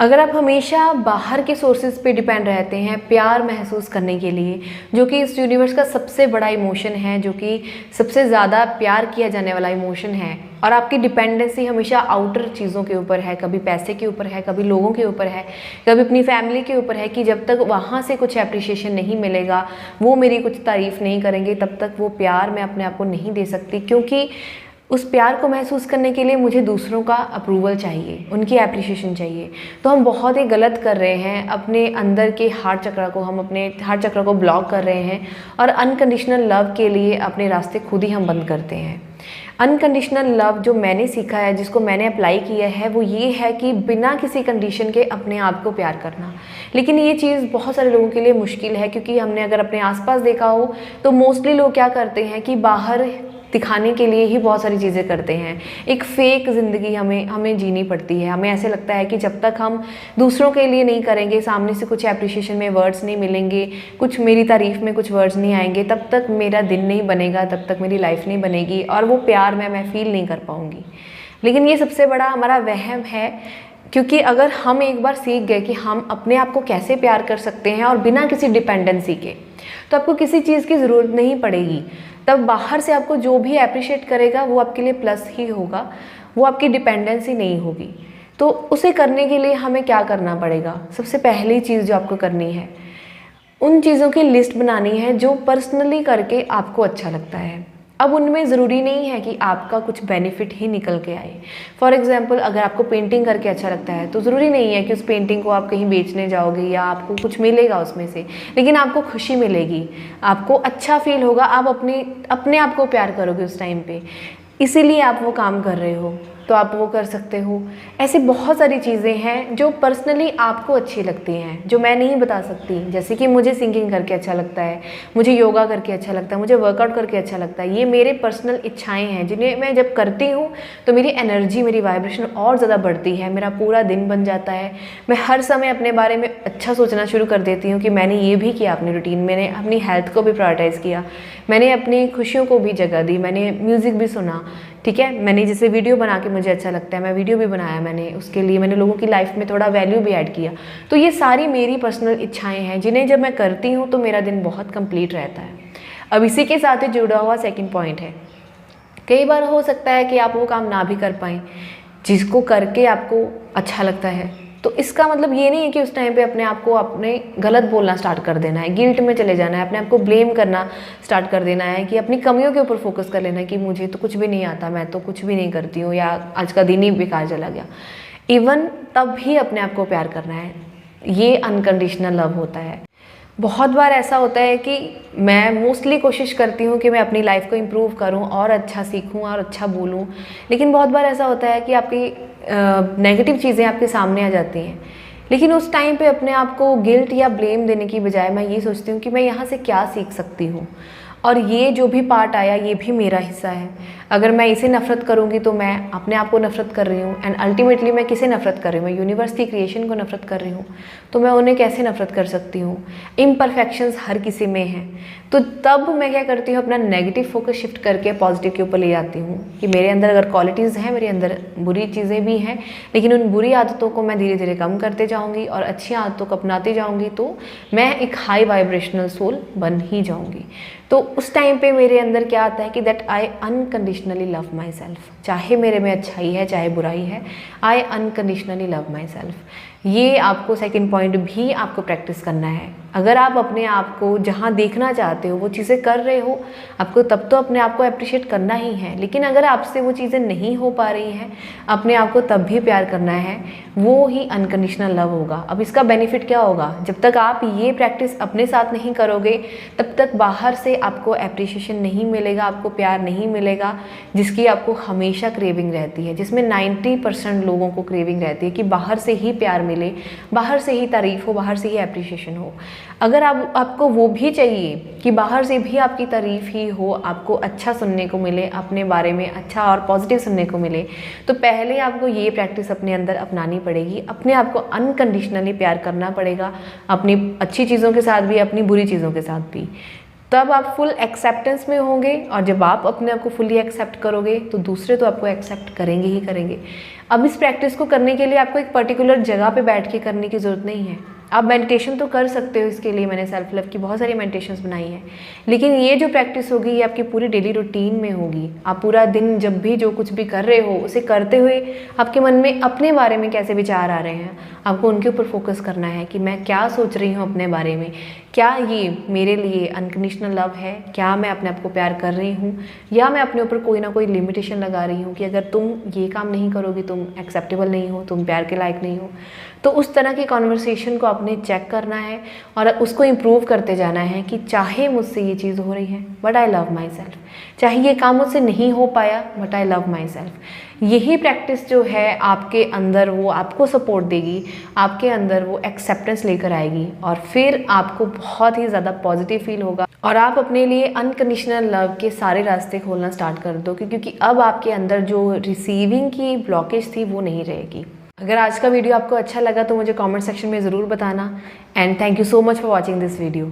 अगर आप हमेशा बाहर के सोर्सेज पे डिपेंड रहते हैं प्यार महसूस करने के लिए, जो कि इस यूनिवर्स का सबसे बड़ा इमोशन है, जो कि सबसे ज़्यादा प्यार किया जाने वाला इमोशन है, और आपकी डिपेंडेंसी हमेशा आउटर चीज़ों के ऊपर है, कभी पैसे के ऊपर है, कभी लोगों के ऊपर है, कभी अपनी फैमिली के ऊपर है, कि जब तक वहाँ से कुछ अप्रिशिएशन नहीं मिलेगा, वो मेरी कुछ तारीफ़ नहीं करेंगे, तब तक वो प्यार मैं अपने आप को नहीं दे सकती, क्योंकि उस प्यार को महसूस करने के लिए मुझे दूसरों का अप्रूवल चाहिए, उनकी एप्रिशिएशन चाहिए। तो हम बहुत ही गलत कर रहे हैं, अपने अंदर के हार्ट चक्र को हम अपने हार्ट चक्र को ब्लॉक कर रहे हैं, और अनकंडीशनल लव के लिए अपने रास्ते खुद ही हम बंद करते हैं। अनकंडीशनल लव जो मैंने सीखा है, जिसको मैंने अप्लाई किया है, वो ये है कि बिना किसी कंडीशन के अपने आप को प्यार करना। लेकिन ये चीज़ बहुत सारे लोगों के लिए मुश्किल है, क्योंकि हमने अगर अपने आसपास देखा हो तो मोस्टली लोग क्या करते हैं कि बाहर दिखाने के लिए ही बहुत सारी चीज़ें करते हैं। एक फ़ेक ज़िंदगी हमें जीनी पड़ती है। हमें ऐसे लगता है कि जब तक हम दूसरों के लिए नहीं करेंगे, सामने से कुछ एप्रिशिएशन में वर्ड्स नहीं मिलेंगे, कुछ मेरी तारीफ़ में कुछ वर्ड्स नहीं आएंगे, तब तक मेरा दिन नहीं बनेगा, तब तक मेरी लाइफ नहीं बनेगी, और वो प्यार मैं फील नहीं कर पाऊँगी। लेकिन ये सबसे बड़ा हमारा वहम है, क्योंकि अगर हम एक बार सीख गए कि हम अपने आप को कैसे प्यार कर सकते हैं और बिना किसी डिपेंडेंसी के, तो आपको किसी चीज़ की ज़रूरत नहीं पड़ेगी। तब बाहर से आपको जो भी अप्रिशिएट करेगा वो आपके लिए प्लस ही होगा, वो आपकी डिपेंडेंसी नहीं होगी। तो उसे करने के लिए हमें क्या करना पड़ेगा? सबसे पहली चीज़ जो आपको करनी है, उन चीज़ों की लिस्ट बनानी है जो पर्सनली करके आपको अच्छा लगता है। अब उनमें ज़रूरी नहीं है कि आपका कुछ बेनिफिट ही निकल के आए। फॉर एग्जांपल, अगर आपको पेंटिंग करके अच्छा लगता है तो ज़रूरी नहीं है कि उस पेंटिंग को आप कहीं बेचने जाओगे या आपको कुछ मिलेगा उसमें से, लेकिन आपको खुशी मिलेगी, आपको अच्छा फील होगा, आप अपने आप को प्यार करोगे उस टाइम पे, इसीलिए आप वो काम कर रहे हो, तो आप वो कर सकते हो। ऐसी बहुत सारी चीज़ें हैं जो पर्सनली आपको अच्छी लगती हैं, जो मैं नहीं बता सकती। जैसे कि मुझे सिंगिंग करके अच्छा लगता है, मुझे योगा करके अच्छा लगता है, मुझे वर्कआउट करके अच्छा लगता है। ये मेरे पर्सनल इच्छाएं हैं, जिन्हें मैं जब करती हूँ तो मेरी एनर्जी, मेरी वाइब्रेशन और ज़्यादा बढ़ती है, मेरा पूरा दिन बन जाता है। मैं हर समय अपने बारे में अच्छा सोचना शुरू कर देती हूँ कि मैंने ये भी किया अपनी रूटीन, मैंने अपनी हेल्थ को भी प्रायोरिटाइज़ किया, मैंने अपनी खुशियों को भी जगह दी, मैंने म्यूज़िक भी सुना, ठीक है। मैंने जैसे वीडियो बना के मुझे अच्छा लगता है, मैं वीडियो भी बनाया, मैंने उसके लिए मैंने लोगों की लाइफ में थोड़ा वैल्यू भी ऐड किया। तो ये सारी मेरी पर्सनल इच्छाएं हैं, जिन्हें जब मैं करती हूँ तो मेरा दिन बहुत कंप्लीट रहता है। अब इसी के साथ ही जुड़ा हुआ सेकंड पॉइंट है, कई बार हो सकता है कि आप वो काम ना भी कर पाएँ जिसको करके आपको अच्छा लगता है। तो इसका मतलब ये नहीं है कि उस टाइम पे अपने आप को अपने गलत बोलना स्टार्ट कर देना है, गिल्ट में चले जाना है, अपने आप को ब्लेम करना स्टार्ट कर देना है, कि अपनी कमियों के ऊपर फोकस कर लेना है कि मुझे तो कुछ भी नहीं आता, मैं तो कुछ भी नहीं करती हूँ, या आज का दिन ही बेकार चला गया। इवन तब भी अपने आप को प्यार करना है, ये अनकंडीशनल लव होता है। बहुत बार ऐसा होता है कि मैं मोस्टली कोशिश करती हूँ कि मैं अपनी लाइफ को इम्प्रूव करूँ और अच्छा सीखूँ और अच्छा बोलूँ, लेकिन बहुत बार ऐसा होता है कि आपकी नेगेटिव चीज़ें आपके सामने आ जाती हैं। लेकिन उस टाइम पे अपने आप को गिल्ट या ब्लेम देने की बजाय मैं ये सोचती हूँ कि मैं यहाँ से क्या सीख सकती हूँ, और ये जो भी पार्ट आया ये भी मेरा हिस्सा है। अगर मैं इसे नफ़रत करूँगी तो मैं अपने आप को नफ़रत कर रही हूँ, एंड अल्टीमेटली मैं किसे नफ़रत कर रही हूँ? मैं यूनिवर्स की क्रिएशन को नफ़रत कर रही हूँ, तो मैं उन्हें कैसे नफ़रत कर सकती हूँ? इम्परफेक्शंस हर किसी में हैं। तो तब मैं क्या करती हूँ, अपना नेगेटिव फोकस शिफ्ट करके पॉजिटिव के ऊपर ले आती हूँ, कि मेरे अंदर अगर क्वालिटीज़ हैं, मेरे अंदर बुरी चीज़ें भी हैं, लेकिन उन बुरी आदतों को मैं धीरे धीरे कम करते जाऊँगी और अच्छी आदतों को अपनाती जाऊँगी, तो मैं एक हाई वाइब्रेशनल सोल बन ही जाऊँगी। तो उस टाइम पे मेरे अंदर क्या आता है कि that I unconditionally love my self. चाहे मेरे में अच्छाई है चाहे बुराई है, आई अनकंडीशनली लव माई सेल्फ। ये आपको सेकंड पॉइंट भी आपको प्रैक्टिस करना है। अगर आप अपने आप को जहाँ देखना चाहते हो वो चीज़ें कर रहे हो, आपको तब तो अपने आप को अप्रिशिएट करना ही है। लेकिन अगर आपसे वो चीज़ें नहीं हो पा रही हैं, अपने आप को तब भी प्यार करना है, वो ही अनकंडीशनल लव होगा। अब इसका बेनिफिट क्या होगा? जब तक आप ये प्रैक्टिस अपने साथ नहीं करोगे, तब तक बाहर से आपको अप्रिशिएशन नहीं मिलेगा, आपको प्यार नहीं मिलेगा, जिसकी आपको हमेशा क्रेविंग रहती है, जिसमें 90% लोगों को क्रेविंग रहती है कि बाहर से ही प्यार मिले, बाहर से ही तारीफ़ हो, बाहर से ही अप्रिशिएशन हो। अगर आपको वो भी चाहिए कि बाहर से भी आपकी तारीफ़ ही हो, आपको अच्छा सुनने को मिले, अपने बारे में अच्छा और पॉजिटिव सुनने को मिले, तो पहले आपको ये प्रैक्टिस अपने अंदर अपनानी पड़ेगी। अपने आप को अनकंडीशनली प्यार करना पड़ेगा, अपनी अच्छी चीज़ों के साथ भी, अपनी बुरी चीज़ों के साथ भी। तब आप फुल एक्सेप्टेंस में होंगे, और जब आप अपने आप को फुली एक्सेप्ट करोगे तो दूसरे तो आपको एक्सेप्ट करेंगे ही करेंगे। अब इस प्रैक्टिस को करने के लिए आपको एक पर्टिकुलर जगह पे बैठ के करने की ज़रूरत नहीं है। आप मेडिटेशन तो कर सकते हो, इसके लिए मैंने सेल्फ लव की बहुत सारी मेडिटेशंस बनाई हैं, लेकिन ये जो प्रैक्टिस होगी ये आपकी पूरी डेली रूटीन में होगी। आप पूरा दिन जब भी जो कुछ भी कर रहे हो उसे करते हुए आपके मन में अपने बारे में कैसे विचार आ रहे हैं, आपको उनके ऊपर फोकस करना है कि मैं क्या सोच रही हूँ अपने बारे में, क्या ये मेरे लिए अनकंडीशनल लव है, क्या मैं अपने आप को प्यार कर रही हूँ, या मैं अपने ऊपर कोई ना कोई लिमिटेशन लगा रही हूँ कि अगर तुम ये काम नहीं करोगी तुम एक्सेप्टेबल नहीं हो, तुम प्यार के लायक नहीं हो। तो उस तरह की कॉन्वर्सेशन को आपने चेक करना है और उसको इम्प्रूव करते जाना है कि चाहे मुझसे ये चीज़ हो रही है but I love my self, चाहे ये काम मुझसे नहीं हो पाया but I love my self. यही प्रैक्टिस जो है आपके अंदर वो आपको सपोर्ट देगी, आपके अंदर वो एक्सेप्टेंस लेकर आएगी, और फिर आपको बहुत ही ज़्यादा पॉजिटिव फील होगा और आप अपने लिए अनकंडीशनल लव के सारे रास्ते खोलना स्टार्ट कर दो, क्योंकि अब आपके अंदर जो रिसीविंग की ब्लॉकेज थी वो नहीं रहेगी। अगर आज का वीडियो आपको अच्छा लगा तो मुझे कमेंट सेक्शन में ज़रूर बताना, and thank you so much for watching this video.